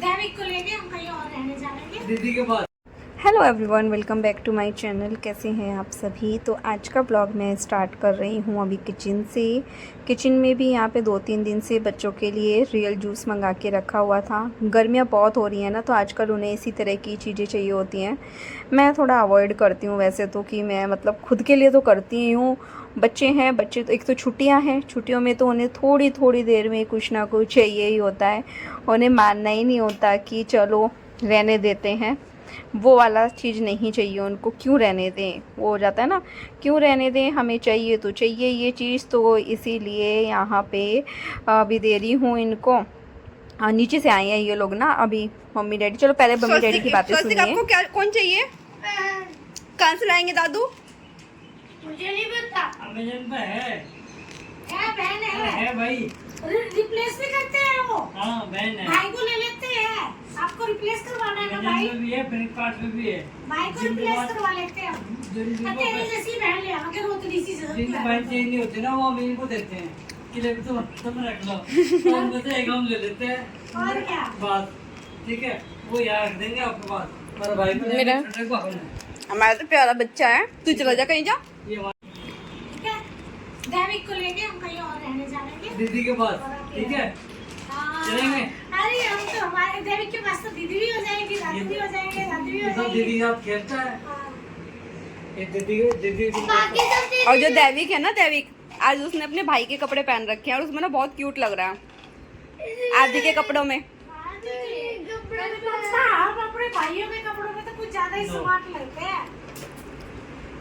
दैविक को लेके हम कहीं और रहने जाएंगे दीदी के पास। Hello everyone, welcome back to my channel. कैसे हैं आप सभी। तो आज का ब्लॉग मैं स्टार्ट कर रही हूँ अभी किचन से। किचन में भी यहाँ पे 2-3 दिन से बच्चों के लिए रियल जूस मंगा के रखा हुआ था। गर्मियाँ बहुत हो रही हैं ना, तो आजकल उन्हें इसी तरह की चीज़ें चाहिए होती हैं। मैं थोड़ा अवॉइड करती हूँ वैसे तो, कि मैं मतलब खुद के लिए तो करती ही हूँ। बच्चे तो एक तो छुट्टियाँ हैं, छुट्टियों में तो उन्हें थोड़ी थोड़ी देर में कुछ ना कुछ चाहिए ही होता है। उन्हें मानना ही नहीं होता कि चलो रहने देते हैं, वो वाला चीज़ नहीं चाहिए उनको। क्यों रहने दें, वो हो जाता है ना, क्यों रहने दें, हमें चाहिए तो चाहिए ये चीज़। तो इसीलिए यहाँ पे अभी दे रही हूँ इनको। नीचे से आए हैं ये लोग ना अभी, मम्मी डैडी। चलो पहले मम्मी डैडी की बातें सुनिए। आपको क्या कौन चाहिए? कहाँ से लाएंगे दादू? मुझे नहीं पता। अमेजन पे है बहन है भाई। रिप्लेस भी करते हैं वो। हाँ बहन है। भाई को ले लेते हैं। आपको रिप्लेस करवाना है ना भाई? अमेजन पे भी है, फ्लिपकार्ट पे भी है। भाई को रिप्लेस करवा लेते हैं हम। तेरी जैसी बहन ले आके रोतनी सी जरूरत जिनकी है। बहन चाहिए नहीं होती ना, वो अमीन को देते हैं कि ले तुम रख लो, तो उनमें से एक हम ले लेते हैं। और क्या? बस ठीक है, वो याद रख देंगे आपके पास। मेरा भाई को मेरा- छोटे को अपन है। हमारा तो प्यारा बच्चा है। तू चला जा कहीं जा। ये हमारे ठीक है? दैविक को लेके हम कहीं और रहने जाएंगे। दीदी के पास, ठीक है हाँ। चलेंगे। अरे हम तो हमारे दैविक के पास तो दीदी भी हो जाएगी, दादी भी हो जाएंगे, दादी भी हो ये सब जाएगी। दीदी के साथ खेलता है। हाँ। ये दीदी बाकी सब दीदी। और जो दैविक है ना, दैविक आज उसने अपने भाई के कपड़े पहन रखे हैं और उसमें ना बहुत क्यूट लग रहा है आदि के कपड़ों में। हम अपने भाइयों के कपड़ों में तो कुछ ज्यादा ही स्मार्ट लगते हैं।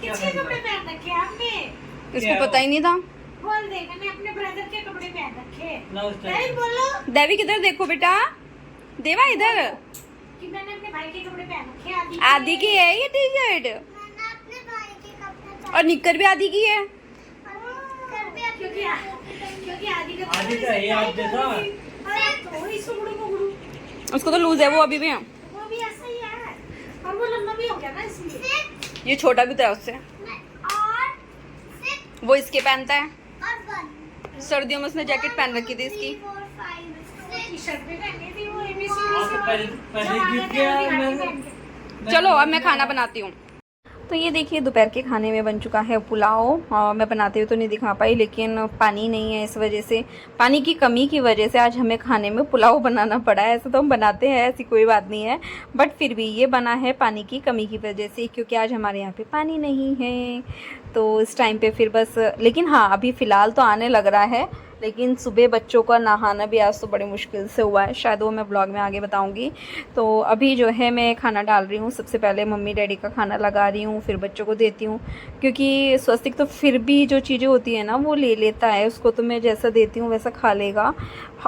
किसके कपड़े पहन रखे हैं हमने? इसको पता ही नहीं था। बोल दे, मैंने अपने ब्रदर के कपड़े पहन रखे। ना उस टाइम। नहीं बोलो दैविक इधर देखो बेटा, देवा इधर। कि मैंने अपने भाई के कपड़े पहन रखे। आदि की है ये टी शर्ट मैंने अपने भाई के कपड़े और निक्कर भी आदि की है। क्योंकि आदि का आदि का है, आप जैसा। थोड़ी सुगड़ू मुगड़ू उसको तो लूज है, वो अभी भी है। वो भी ऐसा ही है, और वो लंबा भी हो गया ना इसलिए। ये छोटा भी तो है उससे। और वो इसके पहनता है। सर्दियों में उसने जैकेट पहन रखी थी इसकी। टी-शर्ट भी पहनी थी वो ABC आप तो पहले गिफ्ट किया मैंने। चलो अब मैं खाना बनाती हूँ। तो ये देखिए दोपहर के खाने में बन चुका है पुलाव। मैं बनाते हुए तो नहीं दिखा पाई, लेकिन पानी नहीं है, इस वजह से, पानी की कमी की वजह से आज हमें खाने में पुलाव बनाना पड़ा है। ऐसे तो हम बनाते हैं, ऐसी कोई बात नहीं है, बट फिर भी ये बना है पानी की कमी की वजह से, क्योंकि आज हमारे यहाँ पे पानी नहीं है। तो इस टाइम पे फिर बस, लेकिन हाँ अभी फ़िलहाल तो आने लग रहा है। लेकिन सुबह बच्चों का नहाना भी आज तो बड़ी मुश्किल से हुआ है, शायद वो मैं ब्लॉग में आगे बताऊंगी। तो अभी जो है मैं खाना डाल रही हूँ। सबसे पहले मम्मी डैडी का खाना लगा रही हूँ, फिर बच्चों को देती हूँ, क्योंकि स्वस्तिक तो फिर भी जो चीज़ें होती है ना वो ले लेता है, उसको तो मैं जैसा देती हूँ वैसा खा लेगा।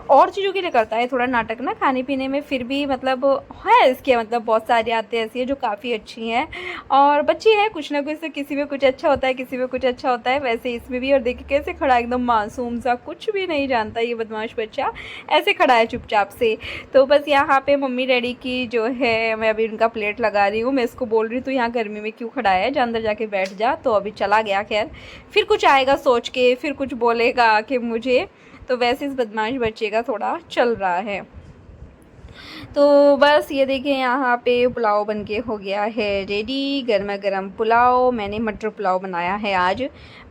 और चीज़ों के लिए करता है थोड़ा नाटक ना खाने पीने में, फिर भी मतलब है इसके, मतलब बहुत सारी आते ऐसी है जो काफ़ी अच्छी हैं। और बच्चे हैं, कुछ ना कुछ तो किसी में कुछ अच्छा होता है, किसी में कुछ अच्छा होता है, वैसे इसमें भी। और देखिए कैसे खड़ा, एकदम मासूम सा, कुछ भी नहीं जानता ये बदमाश बच्चा, ऐसे खड़ा है चुपचाप से। तो बस यहाँ पे मम्मी डैडी की जो है, मैं अभी उनका प्लेट लगा रही हूँ। मैं इसको बोल रही हूँ, तो यहाँ गर्मी में क्यों खड़ा है, जा अंदर जाके बैठ जा। तो अभी चला गया, खैर फिर कुछ आएगा सोच के, फिर कुछ बोलेगा कि मुझे। तो वैसे इस बदमाश बच्चे का थोड़ा चल रहा है। तो बस ये देखिए यहाँ पे पुलाव बनके हो गया है रेडी, गर्मा गर्म पुलाव। मैंने मटर पुलाव बनाया है आज।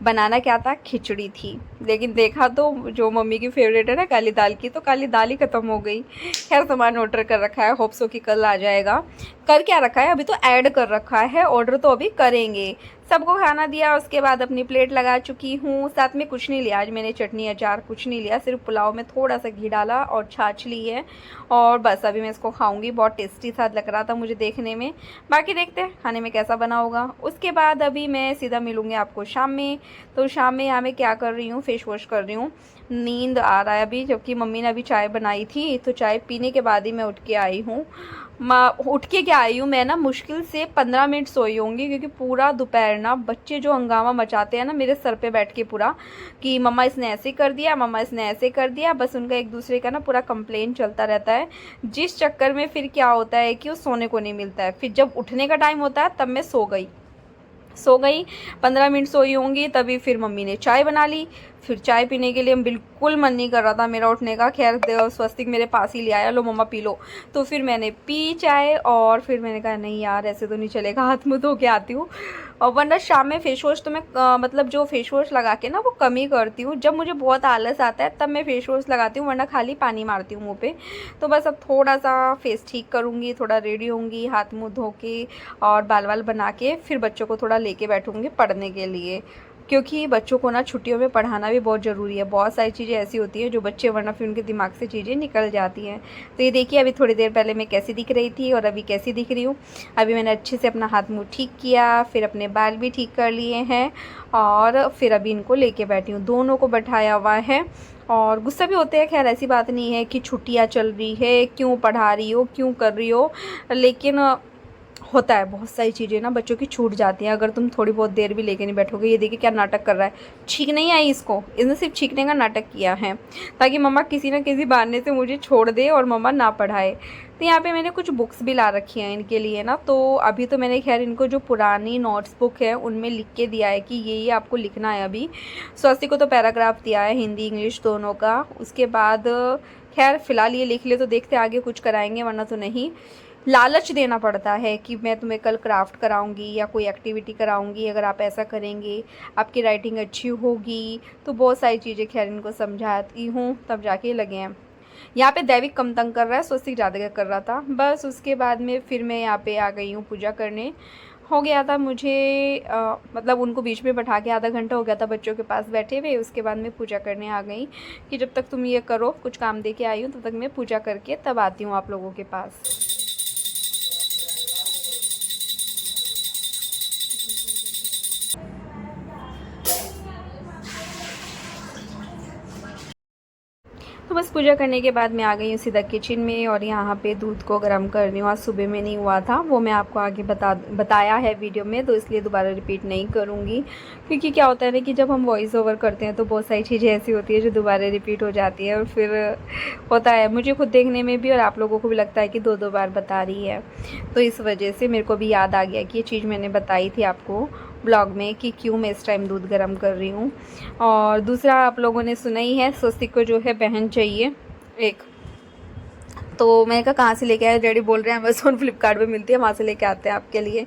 बनाना क्या था, खिचड़ी थी, लेकिन देखा तो जो मम्मी की फेवरेट है ना काली दाल की, तो काली दाल ही ख़त्म हो गई। खैर सामान ऑर्डर कर रखा है, होप सो कि कल आ जाएगा। कर क्या रखा है, अभी तो ऐड कर रखा है, ऑर्डर तो अभी करेंगे। सबको खाना दिया, उसके बाद अपनी प्लेट लगा चुकी हूँ। साथ में कुछ नहीं लिया आज मैंने, चटनी अचार कुछ नहीं लिया, सिर्फ पुलाव में थोड़ा सा घी डाला और छाछ ली है, और बस अभी मैं इसको खाऊंगी। बहुत टेस्टी सा लग रहा था मुझे देखने में, बाकी देखते हैं खाने में कैसा बना होगा। उसके बाद अभी मैं सीधा मिलूँगी आपको शाम में। तो शाम में यहाँ मैं क्या कर रही हूँ, फेस वॉश कर रही हूँ। नींद आ रहा है अभी, जबकि मम्मी ने अभी चाय बनाई थी, तो चाय पीने के बाद ही मैं उठ के आई हूँ। उठ के क्या आई हूँ मैं ना, मुश्किल से 15 मिनट सोई होंगी, क्योंकि पूरा दोपहर ना बच्चे जो हंगामा मचाते हैं ना मेरे सर पे बैठ के पूरा, कि मम्मा इसने ऐसे कर दिया, मम्मा इसने ऐसे कर दिया, बस उनका एक दूसरे का ना पूरा कंप्लेन चलता रहता है। जिस चक्कर में फिर क्या होता है कि वो सोने को नहीं मिलता है। फिर जब उठने का टाइम होता है तब मैं सो गई 15 मिनट सोई होंगी, तभी फिर मम्मी ने चाय बना ली। फिर चाय पीने के लिए बिल्कुल मन नहीं कर रहा था मेरा उठने का। खैर स्वस्तिक मेरे पास ही ले आया, लो मम्मा पी लो। तो फिर मैंने पी चाय और फिर मैंने कहा नहीं यार ऐसे तो नहीं चलेगा, हाथ मुँह धो के आती हूँ। और वरना शाम में फेस वॉश तो मैं मतलब जो फेस वॉश लगा के ना वो कम ही करती हूँ। जब मुझे बहुत आलस आता है तब मैं फेस वॉश लगाती हूँ, वरना खाली पानी मारती हूँ मुँह पे। तो बस अब थोड़ा सा फेस ठीक करूँगी, थोड़ा रेडी होंगी, हाथ मुँह धो के और बाल वाल बना के फिर बच्चों को थोड़ा लेके बैठूँगी पढ़ने के लिए, क्योंकि बच्चों को ना छुट्टियों में पढ़ाना भी बहुत ज़रूरी है। बहुत सारी चीज़ें ऐसी होती हैं जो बच्चे वरना फिर उनके दिमाग से चीज़ें निकल जाती हैं। तो ये देखिए अभी थोड़ी देर पहले मैं कैसी दिख रही थी और अभी कैसी दिख रही हूँ। अभी मैंने अच्छे से अपना हाथ मुँह ठीक किया, फिर अपने बाल भी ठीक कर लिए हैं और फिर अभी इनको लेके बैठी हूँ। दोनों को बैठाया हुआ है और गुस्सा भी होते हैं। खैर ऐसी बात नहीं है कि छुट्टियाँ चल रही है, क्यों पढ़ा रही हो, क्यों कर रही हो, लेकिन होता है बहुत सारी चीज़ें ना बच्चों की छूट जाती हैं अगर तुम थोड़ी बहुत देर भी लेके नहीं बैठोगे। ये देखिए क्या नाटक कर रहा है, छींक नहीं आई इसने सिर्फ छींकने का नाटक किया है ताकि मम्मा किसी ना किसी बहाने से मुझे छोड़ दे और मम्मा ना पढ़ाए। तो यहाँ पे मैंने कुछ बुक्स भी ला रखी हैं इनके लिए ना। तो अभी तो मैंने खैर इनको जो पुरानी नोट्स बुक है उनमें लिख के दिया है कि ये आपको लिखना है। अभी स्वस्ति को तो पैराग्राफ दिया है हिंदी इंग्लिश दोनों का। उसके बाद खैर फ़िलहाल ये लिख ले तो देखते आगे कुछ कराएंगे, वरना तो नहीं। लालच देना पड़ता है कि मैं तुम्हें कल क्राफ्ट कराऊंगी या कोई एक्टिविटी कराऊंगी, अगर आप ऐसा करेंगे आपकी राइटिंग अच्छी होगी। तो बहुत सारी चीज़ें खैर इनको समझाती हूँ तब जाके लगे हैं। यहाँ पे दैविक कम तंग कर रहा है, स्वस्तिक ज़्यादा कर रहा था। बस उसके बाद में फिर मैं यहाँ पे आ गई हूँ पूजा करने। हो गया था मुझे मतलब उनको बीच में बैठा के आधा घंटा हो गया था बच्चों के पास बैठे हुए। उसके बाद मैं पूजा करने आ गई कि जब तक तुम ये करो, कुछ काम दे के आई हूँ, तब तक मैं पूजा करके तब आती हूँ आप लोगों के पास। तो बस पूजा करने के बाद मैं आ गई हूँ सीधा किचन में और यहाँ पे दूध को गर्म कर रही हूँ। आज सुबह में नहीं हुआ था, वो मैं आपको आगे बताया है वीडियो में, तो इसलिए दोबारा रिपीट नहीं करूँगी। क्योंकि क्या होता है ना कि जब हम वॉइस ओवर करते हैं तो बहुत सारी चीज़ें ऐसी होती है जो दोबारा रिपीट हो जाती है और फिर होता है मुझे खुद देखने में भी और आप लोगों को भी लगता है कि दो बार बता रही है। तो इस वजह से मेरे को भी याद आ गया कि ये चीज़ मैंने बताई थी आपको ब्लॉग में कि क्यों मैं इस टाइम दूध गर्म कर रही हूँ। और दूसरा आप लोगों ने सुना ही है, स्वस्तिक को जो है बहन चाहिए एक। तो मैंने कहा कहाँ से लेके आए, डैडी बोल रहे हैं अमेज़ॉन फ्लिपकार्ट पे मिलती है, वहाँ से लेके आते हैं आपके लिए।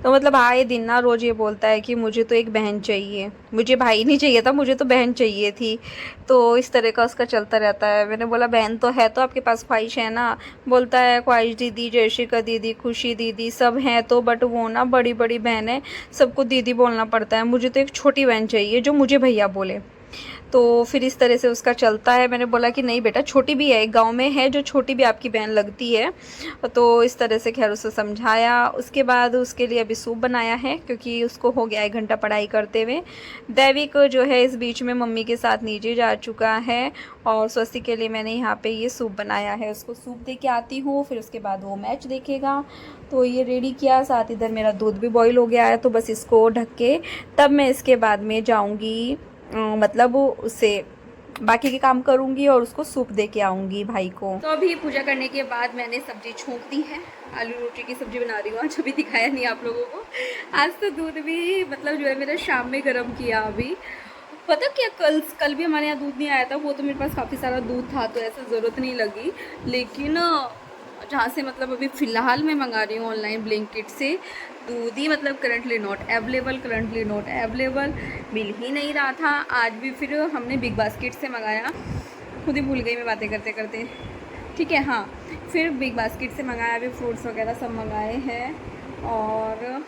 तो मतलब आए दिन ना रोज़ ये बोलता है कि मुझे तो एक बहन चाहिए, मुझे भाई नहीं चाहिए था, मुझे तो बहन चाहिए थी। तो इस तरह का उसका चलता रहता है। मैंने बोला बहन तो है, तो आपके पास ख्वाहिश है ना। बोलता है ख्वाहिश दीदी, जयशिका दीदी, खुशी दीदी सब हैं तो, बट वो ना बड़ी बड़ी बहन है, सबको दीदी बोलना पड़ता है, मुझे तो एक छोटी बहन चाहिए जो मुझे भैया बोले। तो फिर इस तरह से उसका चलता है। मैंने बोला कि नहीं बेटा, छोटी भी है, एक गांव में है जो छोटी भी आपकी बहन लगती है। तो इस तरह से खैर उसे समझाया। उसके बाद उसके लिए अभी सूप बनाया है क्योंकि उसको हो गया 1 घंटा पढ़ाई करते हुए। दैविक जो है इस बीच में मम्मी के साथ नीचे जा चुका है और स्वस्ति के लिए मैंने यहाँ पे ये सूप बनाया है। उसको सूप दे के आती हूँ, फिर उसके बाद वो मैच देखेगा। तो ये रेडी किया, साथ इधर मेरा दूध भी बॉईल हो गया है। तो बस इसको ढक के तब मैं इसके बाद में जाऊँगी, मतलब उससे बाकी के काम करूँगी और उसको सूप दे के आऊँगी भाई को। तो अभी पूजा करने के बाद मैंने सब्ज़ी छोंक दी है, आलू रोटी की सब्ज़ी बना रही हूँ। आज अभी दिखाया नहीं आप लोगों को। आज तो दूध भी मतलब जो है मेरा शाम में गर्म किया। अभी पता क्या, कल भी हमारे यहाँ दूध नहीं आया था, वो तो मेरे पास काफ़ी सारा दूध था तो ऐसा ज़रूरत नहीं लगी। लेकिन जहाँ से मतलब अभी फ़िलहाल मैं मंगा रही हूँ ऑनलाइन ब्लिंकिट से, दूध ही मतलब करंटली नॉट अवेलेबल मिल ही नहीं रहा था। आज भी फिर हमने बिग बास्केट से मंगाया, खुद ही भूल गई मैं बातें करते करते, ठीक है। हाँ, फिर बिग बास्केट से मंगाया, अभी फ्रूट्स वगैरह सब मंगाए हैं और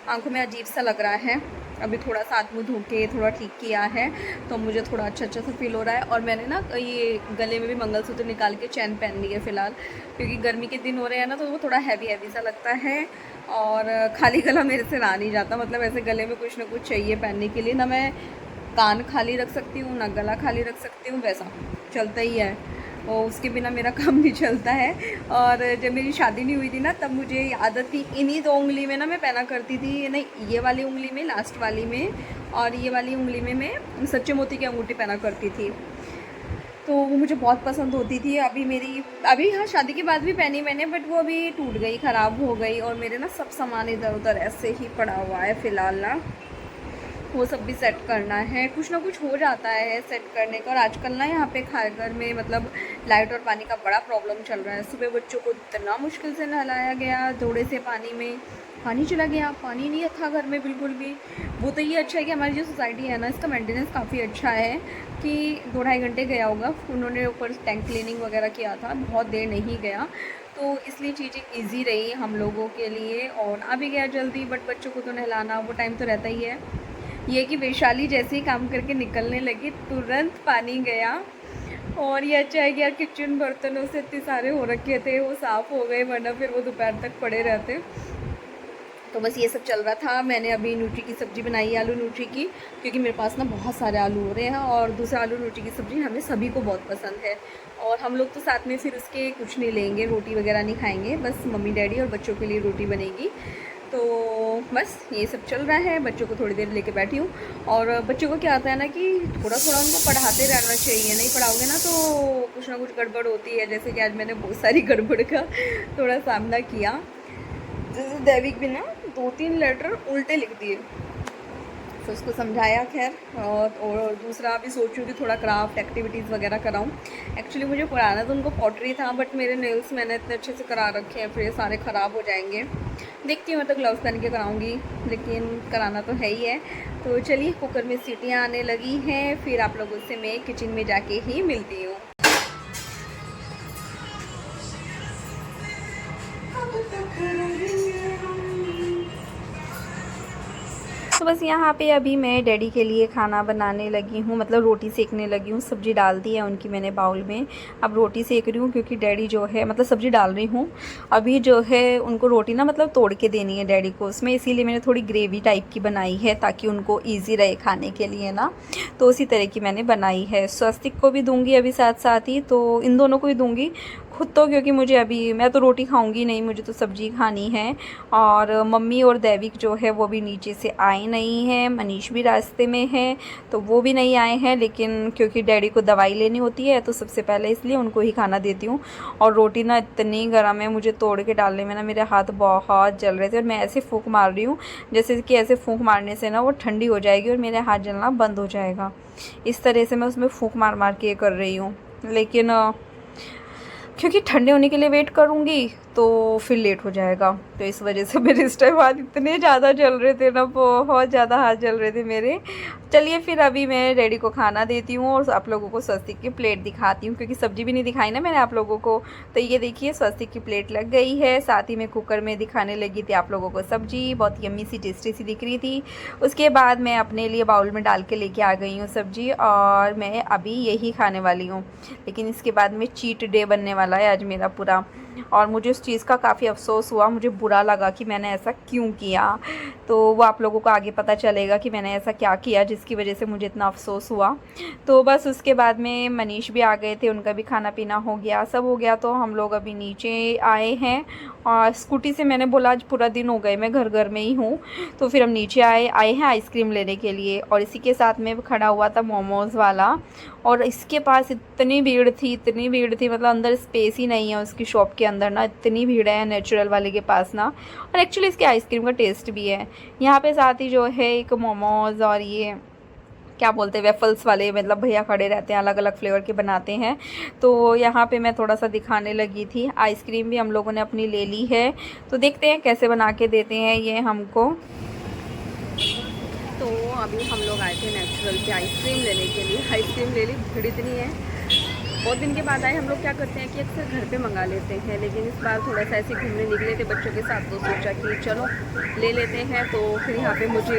आंखों में अजीब सा लग रहा है। अभी थोड़ा सा हाथ मुँह धो के थोड़ा ठीक किया है तो मुझे थोड़ा अच्छा सा फील हो रहा है। और मैंने ना ये गले में भी मंगलसूत्र निकाल के चैन पहन ली है फ़िलहाल, क्योंकि गर्मी के दिन हो रहे हैं ना तो वो थोड़ा हैवी सा लगता है और खाली गला मेरे से रहा नहीं जाता। मतलब ऐसे गले में कुछ ना कुछ चाहिए पहनने के लिए, ना मैं कान खाली रख सकती हूँ ना गला खाली रख सकती हूँ, वैसा चलता ही है और उसके बिना मेरा काम नहीं चलता है। और जब मेरी शादी नहीं हुई थी ना तब मुझे आदत थी इन्हीं 2 उंगली में ना मैं पहना करती थी, नहीं ये वाली उंगली में, लास्ट वाली में, और ये वाली उंगली में मैं सच्चे मोती की अंगूठी पहना करती थी। तो वो मुझे बहुत पसंद होती थी। अभी हाँ शादी के बाद भी पहनी मैंने, बट वो अभी टूट गई, ख़राब हो गई और मेरे ना सब सामान इधर उधर ऐसे ही पड़ा हुआ है फ़िलहाल ना। वो सब भी सेट करना है। कुछ ना कुछ हो जाता है सेट करने का। और आजकल ना यहाँ पे घर में मतलब लाइट और पानी का बड़ा प्रॉब्लम चल रहा है। सुबह बच्चों को इतना मुश्किल से नहलाया गया, थोड़े से पानी में पानी चला गया, पानी नहीं था घर में बिल्कुल भी। वो तो ये अच्छा है कि हमारी जो सोसाइटी है ना, इसका मेंटेनेंस काफ़ी अच्छा है कि 2-2.5 घंटे गया होगा। उन्होंने ऊपर टैंक क्लीनिंग वगैरह किया था, बहुत देर नहीं गया, तो इसलिए चीज़ें इजी रही हम लोगों के लिए। और आ भी गया जल्दी, बट बच्चों को तो नहलाना वो टाइम तो रहता ही है। ये कि वैशाली जैसे ही काम करके निकलने लगी तुरंत पानी गया। और ये अच्छा है कि यार किचन बर्तनों से इतने सारे हो रखे थे, वो साफ़ हो गए, वरना फिर वो दोपहर तक पड़े रहते। तो बस ये सब चल रहा था। मैंने अभी न्यूट्री की सब्ज़ी बनाई है, आलू न्यूट्री की, क्योंकि मेरे पास ना बहुत सारे आलू हो रहे हैं और दूसरा आलू न्यूट्री की सब्ज़ी हमें सभी को बहुत पसंद है। और हम लोग तो साथ में फिर उसके कुछ नहीं लेंगे, रोटी वगैरह नहीं खाएंगे, बस मम्मी डैडी और बच्चों के लिए रोटी बनेगी। तो बस ये सब चल रहा है। बच्चों को थोड़ी देर लेके बैठी हूँ। और बच्चों को क्या आता है ना कि थोड़ा थोड़ा उनको पढ़ाते रहना चाहिए, नहीं पढ़ाओगे ना तो कुछ ना कुछ गड़बड़ होती है। जैसे कि आज मैंने बहुत सारी गड़बड़ का थोड़ा सामना किया। जैसे दैविक भी ना 2-3 लेटर उल्टे लिख दिए, तो उसको समझाया खैर। और दूसरा अभी सोच रही हूँ कि थोड़ा क्राफ्ट एक्टिविटीज़ वगैरह कराऊँ। एक्चुअली मुझे कराना तो उनको पॉटरी था, बट मेरे नेल्स मैंने इतने अच्छे से करा रखे हैं, फिर ये सारे ख़राब हो जाएंगे। देखती हूँ, मैं तो ग्लव्स पहन के कराऊँगी, लेकिन कराना तो है ही है। तो चलिए, कुकर में सीटियाँ आने लगी हैं, फिर आप लोगों से मैं किचन में जाके ही मिलती हूँ। तो बस यहाँ पे अभी मैं डैडी के लिए खाना बनाने लगी हूँ, मतलब रोटी सेकने लगी हूँ। सब्ज़ी डाल दी है उनकी मैंने बाउल में, अब रोटी सेक रही हूँ, क्योंकि डैडी जो है मतलब सब्ज़ी डाल रही हूँ अभी जो है, उनको रोटी ना मतलब तोड़ के देनी है डैडी को उसमें, इसीलिए मैंने थोड़ी ग्रेवी टाइप की बनाई है ताकि उनको ईजी रहे खाने के लिए ना। तो उसी तरह की मैंने बनाई है। स्वस्तिक को भी दूँगी अभी साथ साथ ही, तो इन दोनों को ही दूँगी खुद तो, क्योंकि मुझे अभी मैं तो रोटी खाऊंगी नहीं, मुझे तो सब्ज़ी खानी है। और मम्मी और दैविक जो है वो भी नीचे से आए नहीं हैं, मनीष भी रास्ते में है तो वो भी नहीं आए हैं। लेकिन क्योंकि डैडी को दवाई लेनी होती है तो सबसे पहले इसलिए उनको ही खाना देती हूँ। और रोटी ना इतनी गर्म है, मुझे तोड़ के डालने में ना मेरे हाथ बहुत जल रहे थे, और मैं ऐसे फूंक मार रही हूँ जैसे कि ऐसे फूंक मारने से ना वो ठंडी हो जाएगी और मेरे हाथ जलना बंद हो जाएगा। इस तरह से मैं उसमें फूंक मार मार के कर रही हूँ, लेकिन क्योंकि ठंडे होने के लिए वेट करूँगी तो फिर लेट हो जाएगा, तो इस वजह से मेरे इस टाइम हाथ इतने ज़्यादा जल रहे थे ना, बहुत ज़्यादा हाथ जल रहे थे मेरे। चलिए फिर अभी मैं डैडी को खाना देती हूँ और आप लोगों को स्वस्तिक की प्लेट दिखाती हूँ, क्योंकि सब्ज़ी भी नहीं दिखाई ना मैंने आप लोगों को। तो ये देखिए स्वस्तिक की प्लेट लग गई है, साथ ही मैं कुकर में दिखाने लगी थी आप लोगों को सब्ज़ी, बहुत यम्मी सी टेस्टी सी दिख रही थी। उसके बाद मैं अपने लिए बाउल में डाल के लेके आ गई हूँ सब्ज़ी, और मैं अभी यही खाने वाली हूँ। लेकिन इसके बाद में चीट डे बनने वाला है आज मेरा पूरा, और मुझे उस चीज़ का काफ़ी अफसोस हुआ, मुझे बुरा लगा कि मैंने ऐसा क्यों किया। तो वो आप लोगों को आगे पता चलेगा कि मैंने ऐसा क्या किया जिसकी वजह से मुझे इतना अफसोस हुआ। तो बस उसके बाद में मनीष भी आ गए थे, उनका भी खाना पीना हो गया, सब हो गया। तो हम लोग अभी नीचे आए हैं, और स्कूटी से मैंने बोला आज पूरा दिन हो गए मैं घर में ही हूँ, तो फिर हम नीचे आए हैं आइसक्रीम लेने के लिए। और इसी के साथ में खड़ा हुआ था मोमोज़ वाला, और इसके पास इतनी भीड़ थी मतलब अंदर स्पेस ही नहीं है उसकी शॉप के अंदर ना, इतनी भीड़ है नेचुरल वाले के पास ना। और एक्चुअली इसके आइसक्रीम का टेस्ट भी है यहाँ पे। साथ ही जो है एक मोमोज़ और ये क्या बोलते हैं वेफल्स वाले, मतलब भैया खड़े रहते हैं, अलग अलग फ्लेवर के बनाते हैं। तो यहाँ पे मैं थोड़ा सा दिखाने लगी थी। आइसक्रीम भी हम लोगों ने अपनी ले ली है, तो देखते हैं कैसे बना के देते हैं ये हमको। तो अभी हम लोग आए थे नेचुरल की आइसक्रीम लेने के लिए, आइसक्रीम ले ली। भीड़ इतनी है, बहुत दिन के बाद आए। हम लोग क्या करते हैं कि अक्सर घर पे मंगा लेते हैं, लेकिन इस बार थोड़ा सा ऐसे घूमने निकले थे बच्चों के साथ, तो सोचा कि चलो ले लेते हैं। तो फिर यहाँ पे मुझे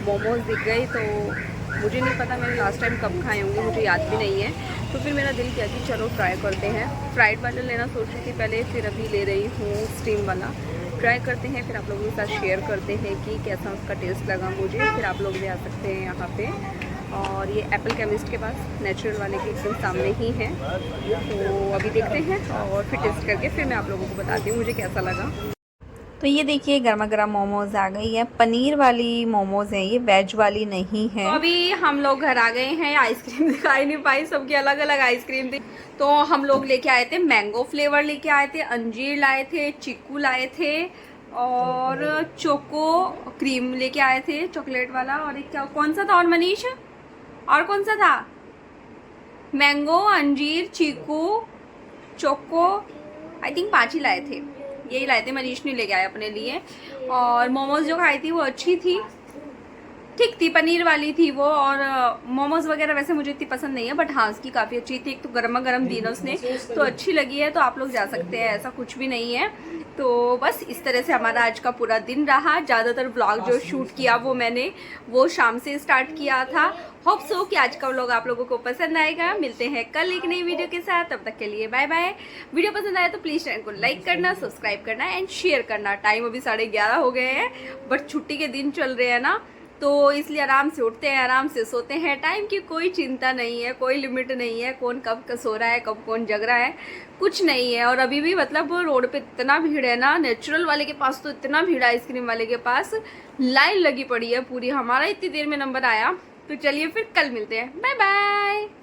मोमोज़ दिख गए, तो मुझे नहीं पता मैंने लास्ट टाइम कब खाए होंगे, मुझे याद भी नहीं है। तो फिर मेरा दिल किया कि चलो ट्राई करते हैं। फ्राइड वाला लेना सोच रही थी पहले, फिर अभी ले रही हूँ स्टीम वाला। ट्राई करते हैं, फिर आप लोगों के साथ शेयर करते हैं कि कैसा उसका टेस्ट लगा मुझे। फिर आप लोग भी आ सकते हैं यहाँ पे। और ये एप्पल केमिस्ट के पास नेचुरल वाले के एकदम सामने ही है। तो अभी देखते हैं और फिर टेस्ट करके फिर मैं आप लोगों को बताती हूँ मुझे कैसा लगा। तो ये देखिए गर्मा गर्म मोमोज़ आ गई है, पनीर वाली मोमोज़ है ये, वेज वाली नहीं है। तो अभी हम लोग घर आ गए हैं, आइसक्रीम दिखाई नहीं पाई, सबकी अलग अलग आइसक्रीम थी। तो हम लोग लेके आए थे मैंगो फ्लेवर लेके आए थे, अंजीर लाए थे, चीकू लाए थे, और चोको क्रीम लेके आए थे, चॉकलेट वाला। और एक क्या, कौन सा था और मनीष, और कौन सा था? मैंगो, अंजीर, चीकू, चोको, आई थिंक 5 ही लाए थे, यही लाए थे, मनीष नहीं लेके आए अपने लिए। और मोमोज जो खाई थी वो अच्छी थी, ठीक थी, पनीर वाली थी वो। और मोमोज वगैरह वैसे मुझे इतनी पसंद नहीं है, बट हाँ उसकी काफ़ी अच्छी थी। एक तो गर्मा गर्म दी ना उसने, तो अच्छी लगी है, तो आप लोग जा सकते हैं, ऐसा कुछ भी नहीं है। तो बस इस तरह से हमारा आज का पूरा दिन रहा। ज़्यादातर व्लॉग जो शूट किया वो मैंने वो शाम से स्टार्ट किया था। होप सो कि आज का व्लॉग आप लोगों को पसंद आएगा। मिलते हैं कल एक नई वीडियो के साथ, तब तक के लिए बाय बाय। वीडियो पसंद आया तो प्लीज़ चैनल को लाइक करना, सब्सक्राइब करना एंड शेयर करना। टाइम अभी 11:30 हो गए हैं, बट छुट्टी के दिन चल रहे हैं ना, तो इसलिए आराम से उठते हैं, आराम से सोते हैं। टाइम की कोई चिंता नहीं है, कोई लिमिट नहीं है, कौन कब सो रहा है, कब कौन जग रहा है, कुछ नहीं है। और अभी भी मतलब रोड पे इतना भीड़ है ना, नेचुरल वाले के पास तो इतना भीड़ है, आइसक्रीम वाले के पास लाइन लगी पड़ी है पूरी। हमारा इतनी देर में नंबर आया। तो चलिए फिर कल मिलते हैं, बाय बाय।